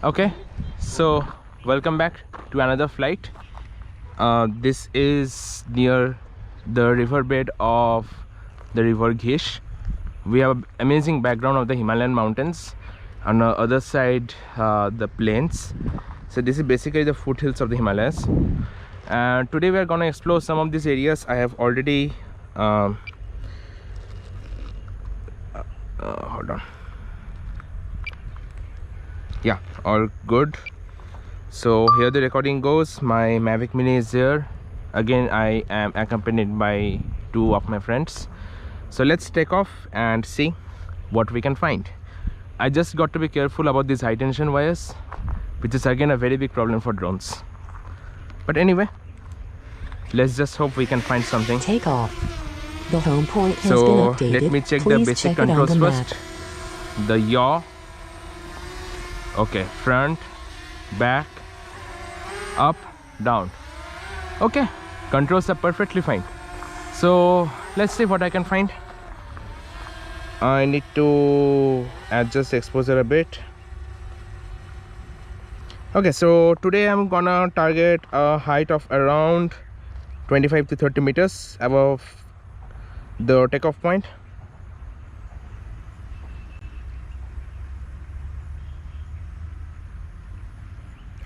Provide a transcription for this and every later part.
Okay, so welcome back to another flight. This is near the riverbed of the river Gheesh. We have an amazing background of the Himalayan mountains. On the other side, the plains. So this is basically the foothills of the Himalayas. And today we are going to explore some of these areas. I have already hold on. Yeah, all good. So here the recording goes. My Mavic Mini is here. Again, I am accompanied by two of my friends. So let's take off and see what we can find. I just got to be careful about these high tension wires, which is again a very big problem for drones. But anyway, let's just hope we can find something. Take off. The home point has So been updated. let me check Please the basic check controls it on the first. map. The yaw. Okay, front, back, up, down. Okay, controls are perfectly fine. So let's see what I can find. I need to adjust exposure a bit. Okay, so today I'm gonna target a height of around 25 to 30 meters above the takeoff point.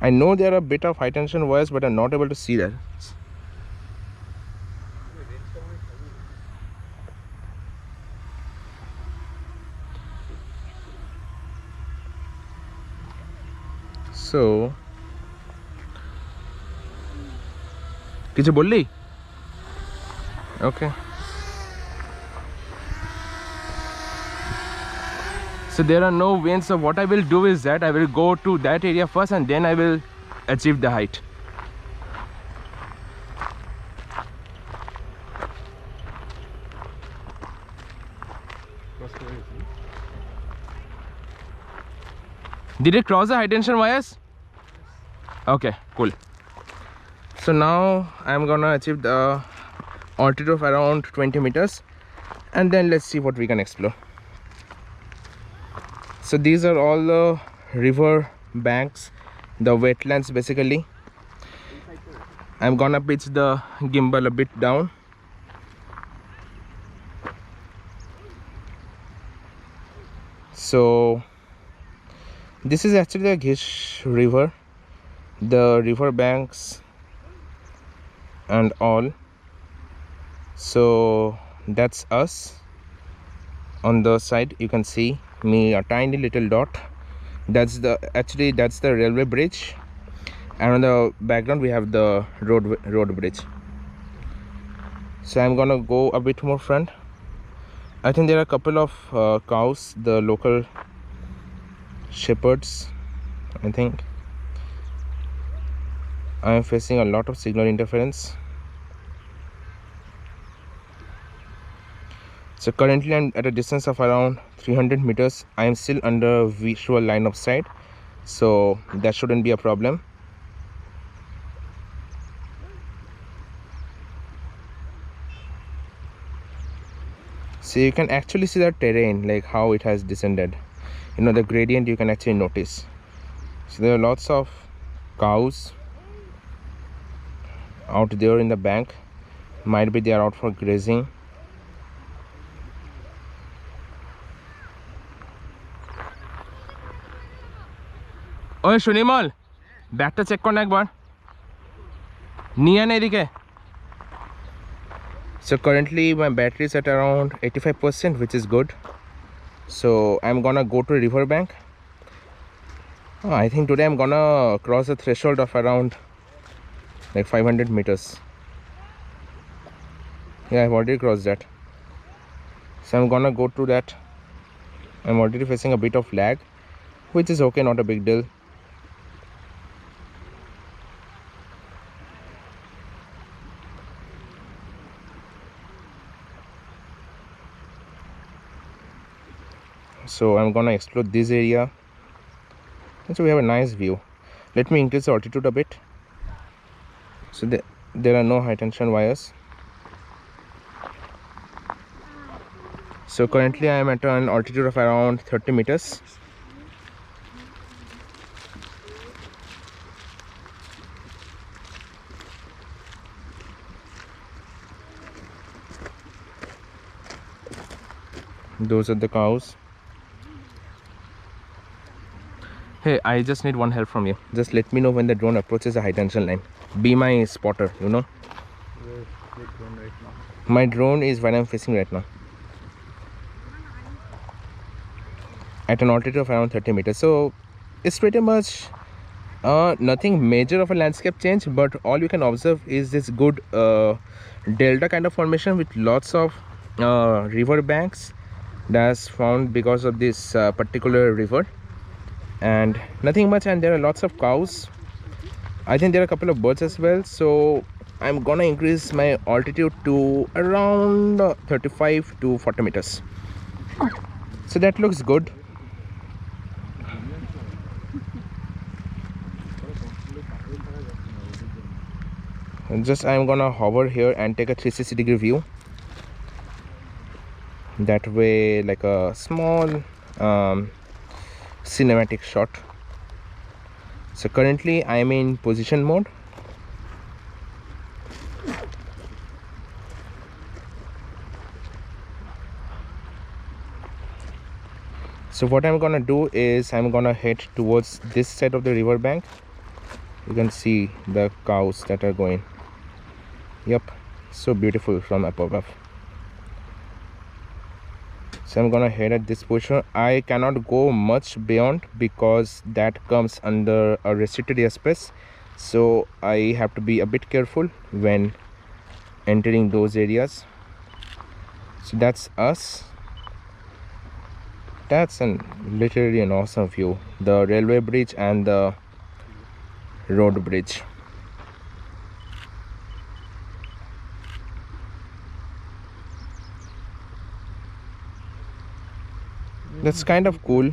I know there are a bit of high tension wires, but I'm not able to see that. So, কিছু বললি? Okay. So there are no winds, so what I will do is that I will go to that area first and then I will achieve the height. Did it cross the high tension wires? Okay, cool. So now I'm gonna achieve the altitude of around 20 meters and then let's see what we can explore. So these are all the river banks, the wetlands basically. I'm gonna pitch the gimbal a bit down. So this is actually the Gheesh river, the river banks and all. So that's us. On the side you can see me, a tiny little dot. That's the railway bridge, and on the background we have the road bridge. So I'm gonna go a bit more front. I think there are a couple of cows, the local shepherds. I think I am facing a lot of signal interference. So currently I'm at a distance of around 300 meters. I am still under visual line of sight, so that shouldn't be a problem. So you can actually see the terrain, like how it has descended. You know, the gradient you can actually notice. So there are lots of cows out there in the bank. Might be they are out for grazing. ওই সুনিমল ব্যাগটা check কর না একবার নিয়ে আন এদিকে So currently my battery is at around 85%, which is good. So I'm gonna go to river bank. I think today I'm gonna cross the threshold of around like 500 meters. Yeah, I've already crossed that. So I'm gonna go to that. I'm already facing a bit of lag, which is okay, not a big deal. So I'm gonna explore this area, and so we have a nice view. Let me increase the altitude a bit. So there are no high tension wires. So currently I am at an altitude of around 30 meters. Those are the cows. Hey, I just need one help from you. Just let me know when the drone approaches a high tension line. Be my spotter, you know. Where's the drone right now? My drone is where I'm facing right now, at an altitude of around 30 meters. So it's pretty much nothing major of a landscape change, but all you can observe is this good delta kind of formation with lots of river banks that's found because of this particular river, and nothing much. And there are lots of cows. I think there are a couple of birds as well. So I'm gonna increase my altitude to around 35 to 40 meters. So that looks good. And just I'm gonna hover here and take a 360-degree view. That way, like a small cinematic shot. So currently I am in position mode. So what I'm gonna do is I'm gonna head towards this side of the river bank. You can see the cows that are going. Yep, so beautiful from up above. So I'm gonna head at this position. I cannot go much beyond because that comes under a restricted airspace, so I have to be a bit careful when entering those areas. So that's us. That's literally an awesome view. The railway bridge and the road bridge. That's kind of cool.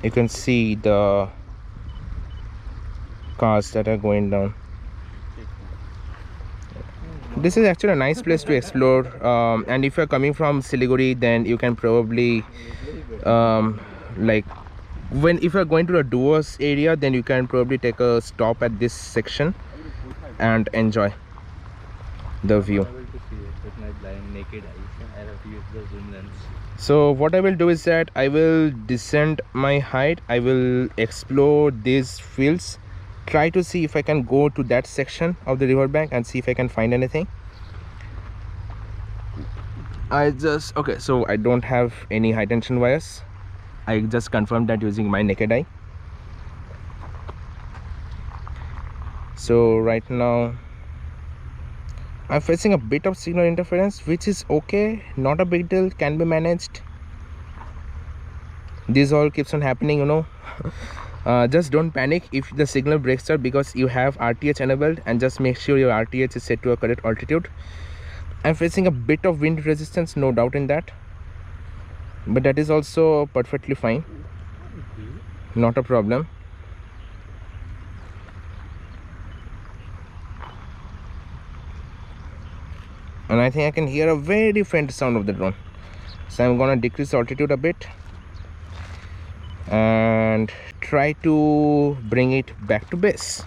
You can see the cars that are going down. This is actually a nice place to explore, and if you're coming from Siliguri, then you can probably like if you're going to the Duos area, then you can probably take a stop at this section and enjoy the view. So what I will do is that I will descend my height. I will explore these fields, try to see if I can go to that section of the riverbank and see if I can find anything. Okay, so I don't have any high tension wires. I just confirmed that using my naked eye. So right now I'm facing a bit of signal interference, which is okay, not a big deal, can be managed. This all keeps on happening, you know. Just don't panic if the signal breaks out because you have RTH enabled, and just make sure your RTH is set to a correct altitude. I'm facing a bit of wind resistance, no doubt in that, but that is also perfectly fine, not a problem. And I think I can hear a very faint sound of the drone, so I'm gonna decrease altitude a bit and try to bring it back to base.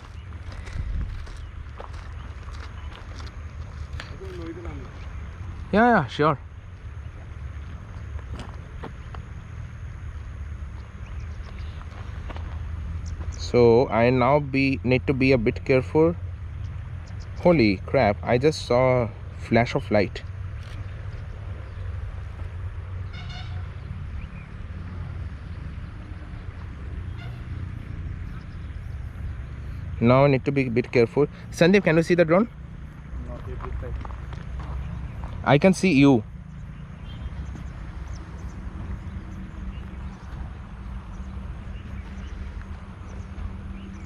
Yeah, sure. So I now need to be a bit careful. Holy crap, I just saw a flash of light. Now I need to be a bit careful. Sandeep, can you see the drone? Not yet this side. I can see you.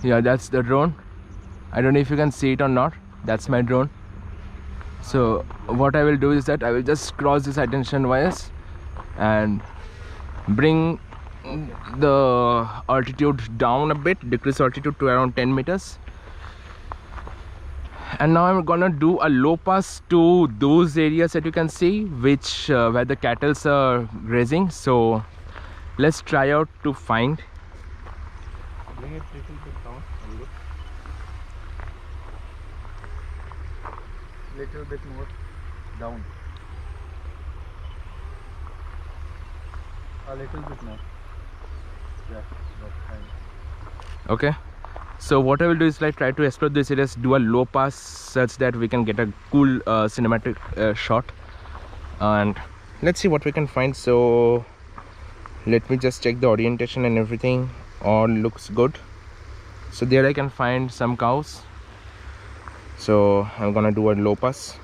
Yeah, that's the drone. I don't know if you can see it or not. That's my drone. So what I will do is that I will just cross this high tension wires and bring the altitude down a bit, decrease altitude to around 10 meters. And now I'm gonna do a low pass to those areas that you can see, which where the cattle are grazing. So let's try out to find. Bring it little bit down. Little bit more down. A little bit more. Yeah, that's fine. Okay, so what I will do is like try to explore this area, do a low pass such that we can get a cool cinematic shot, and let's see what we can find. So let me just check the orientation and everything. All looks good. So there I can find some cows, so I'm gonna do a low pass.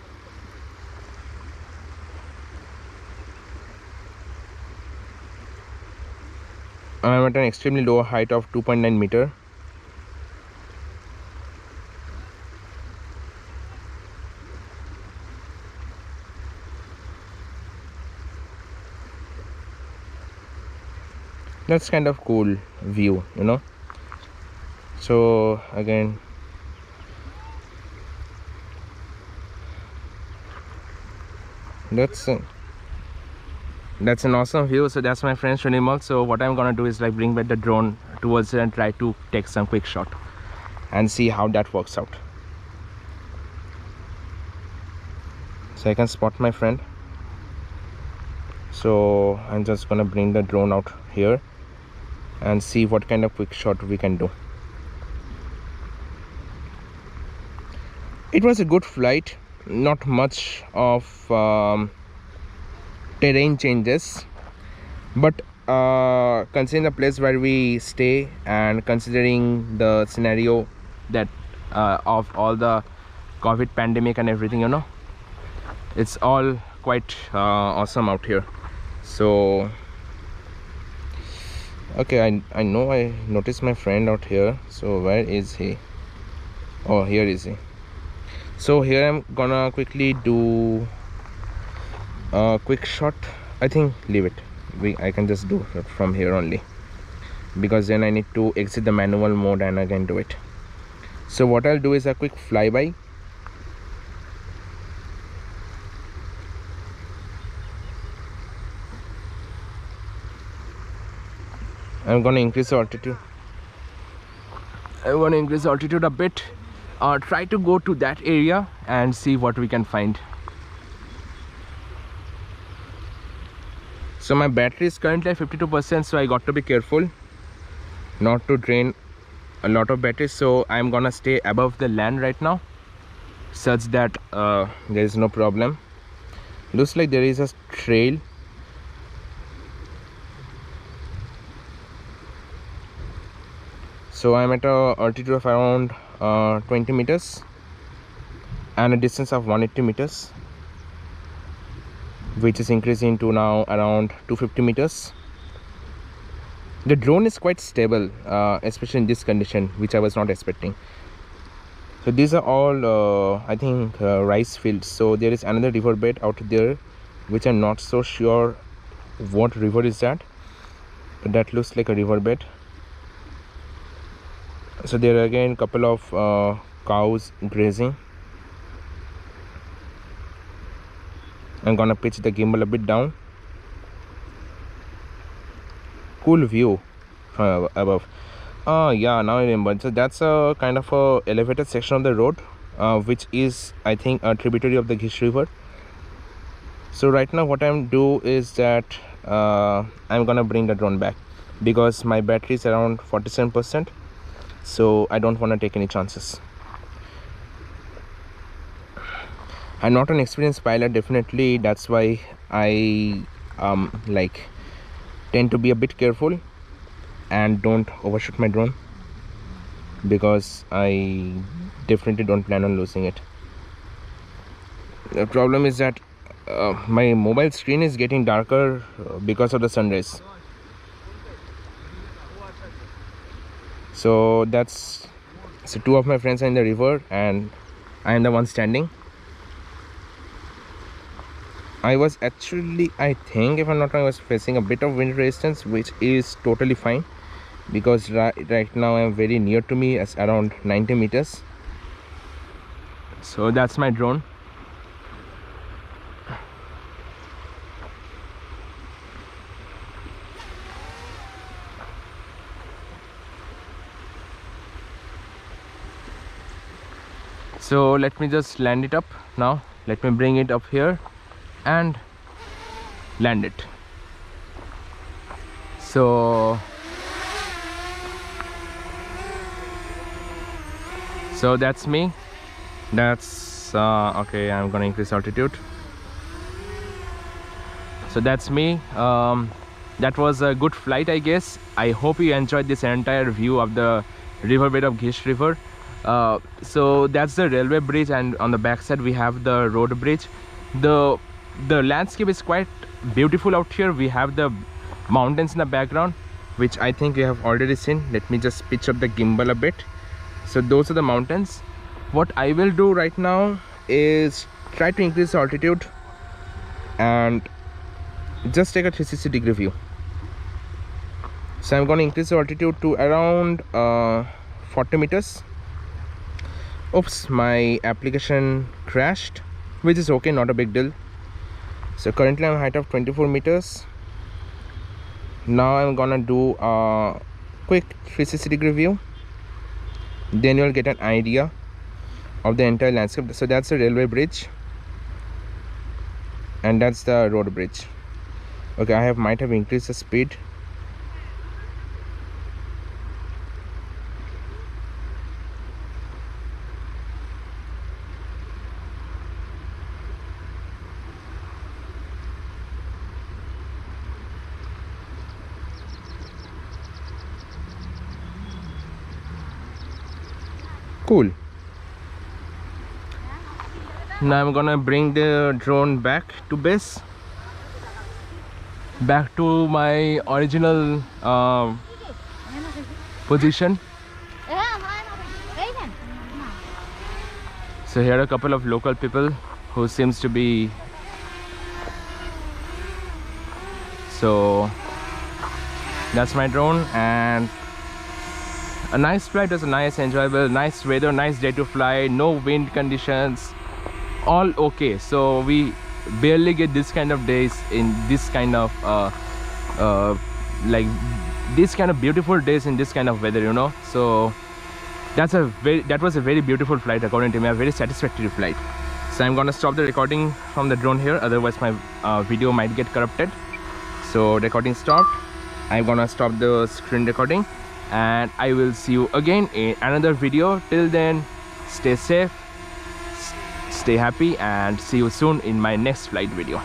I'm at an extremely low height of 2.9 meter. That's kind of cool view, you know. So again, that's an awesome view. So that's my French animal. So what I'm gonna do is like bring back the drone towards it and try to take some quick shot and see how that works out. So I can spot my friend, so I'm just gonna bring the drone out here and see what kind of quick shot we can do. It was a good flight, not much of terrain changes, but considering the place where we stay and considering the scenario that of all the COVID pandemic and everything, you know, it's all quite awesome out here. So okay, I know I noticed my friend out here. So where is he? Oh, here is he. So here I'm gonna quickly do a quick shot. I think leave it, I can just do it from here only, because then I need to exit the manual mode and I can do it. So what I'll do is a quick flyby. I'm gonna increase the altitude. I'm gonna increase the altitude a bit. Try to go to that area and see what we can find. So my battery is currently at 52%, so I got to be careful not to drain a lot of battery. So I'm gonna stay above the land right now, such that there is no problem. Looks like there is a trail. So I'm at a altitude of around 20 meters and a distance of 180 meters, which is increasing to now around 250 meters. The drone is quite stable, especially in this condition, which I was not expecting. So these are all I think rice fields. So there is another river bed out there, which I'm not so sure what river is that, but that looks like a river bed. So there are again a couple of cows grazing. I'm gonna pitch the gimbal a bit down. Cool view from above. Yeah, now I remember. So that's a kind of a elevated section of the road, which is I think a tributary of the Gheesh river. So right now what I'm do is that I'm gonna bring the drone back, because my battery is around 47%. So I don't want to take any chances. I'm not an experienced pilot, definitely. That's why I like tend to be a bit careful and don't overshoot my drone, because I definitely don't plan on losing it. The problem is that my mobile screen is getting darker because of the sun rays. So two of my friends are in the river and I am the one standing. I was actually, I think if I'm not wrong, I was facing a bit of wind resistance, which is totally fine, because right now I'm very near to me, as around 90 meters. So that's my drone. So let me just land it up now. Let me bring it up here and land it. So that's me. That's okay, I'm gonna increase altitude. So that's me. That was a good flight, I guess. I hope you enjoyed this entire view of the riverbed of Gheesh river. So that's the railway bridge, and on the back side we have the road bridge. The landscape is quite beautiful out here. We have the mountains in the background, which I think you have already seen. Let me just pitch up the gimbal a bit. So those are the mountains. What I will do right now is try to increase altitude and just take a 360 degree view. So I'm going to increase the altitude to around 40 meters. Oops, my application crashed, which is okay, not a big deal. So currently I'm height of 24 meters. Now I'm gonna do a quick 360 degree view, then you'll get an idea of the entire landscape. So that's the railway bridge and that's the road bridge. Okay, I might have increased the speed. Cool. Now I'm gonna bring the drone back to base, back to my original position. So here are a couple of local people who seems to be, so that's my drone, and a nice flight. Was a nice, enjoyable, nice weather, nice day to fly, no wind conditions, all okay. So we barely get this kind of days in this kind of like this kind of beautiful days in this kind of weather, you know. So that was a very beautiful flight according to me, a very satisfactory flight. So I'm gonna stop the recording from the drone here, otherwise my video might get corrupted. So recording stopped. I'm gonna stop the screen recording and I will see you again in another video. Till then, stay safe, stay happy, and see you soon in my next flight video.